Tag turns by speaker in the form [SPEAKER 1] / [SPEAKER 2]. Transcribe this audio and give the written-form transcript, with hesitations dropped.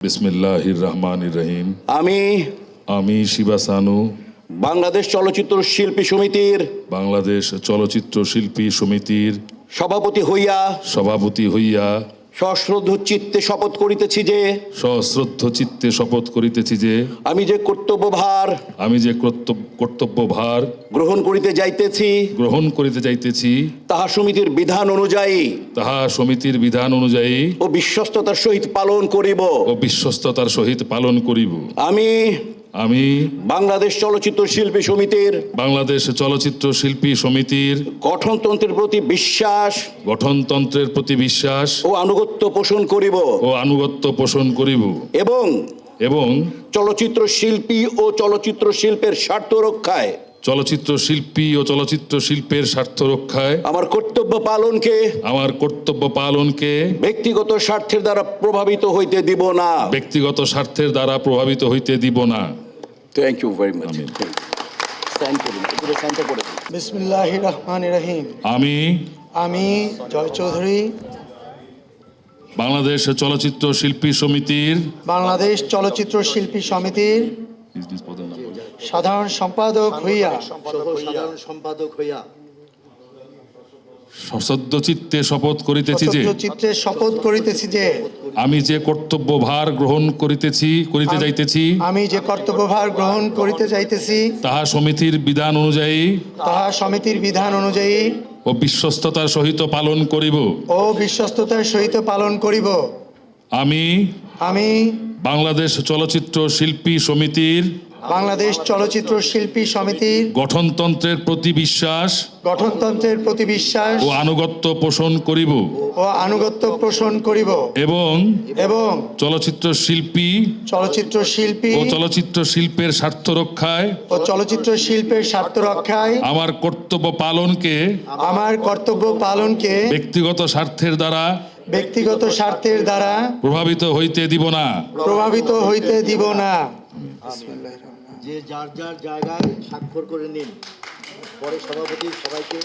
[SPEAKER 1] বিসমিল্লাহির রহমানির রহিম। আমি শিবা সানু
[SPEAKER 2] বাংলাদেশ চলচ্চিত্র শিল্পী সমিতির
[SPEAKER 1] চলচ্চিত্র শিল্পী সমিতির
[SPEAKER 2] সভাপতি হইয়া সশ্রদ্ধ চিত্তে শপথ করিতেছি যে আমি যে কর্তব্যভার গ্রহণ করিতে যাইতেছি তাহা সমিতির বিধান অনুযায়ী ও বিশ্বস্ততার সহিত পালন করিব। আমি বাংলাদেশ চলচ্চিত্র শিল্পী সমিতির গঠনতন্ত্রের প্রতি বিশ্বাস ও আনুগত্য পোষণ করিব এবং চলচ্চিত্র শিল্পী ও চলচ্চিত্র শিল্পের স্বার্থ রক্ষায় আমার কর্তব্য পালনকে ব্যক্তিগত স্বার্থের দ্বারা প্রভাবিত হইতে দিব না। Thank you very much.
[SPEAKER 3] বিসমিল্লাহির রহমানির রহিম। আমি জয় চৌধুরী
[SPEAKER 1] বাংলাদেশ চলচ্চিত্র শিল্পী সমিতির
[SPEAKER 3] সাধারণ সম্পাদক হইয়া
[SPEAKER 1] সশ্রদ্ধ চিত্তে শপথ করিতেছি যে আমি যে কর্তব্যভার গ্রহণ করিতে যাইতেছি তাহা সমিতির বিধান অনুযায়ী ও বিশ্বস্ততার সহিত পালন করিব। আমি বাংলাদেশ চলচ্চিত্র শিল্পী সমিতির গঠনতন্ত্রের প্রতি বিশ্বাস ও আনুগত্য পোষণ করিব এবং চলচ্চিত্র শিল্পী ও চলচ্চিত্র শিল্পের স্বার্থ রক্ষায় আমার কর্তব্য পালনকে ব্যক্তিগত স্বার্থের দ্বারা প্রভাবিত হইতে দিব না।
[SPEAKER 4] যে যার জায়গায় স্বাক্ষর করে নিন, পরে সভাপতি সবাইকে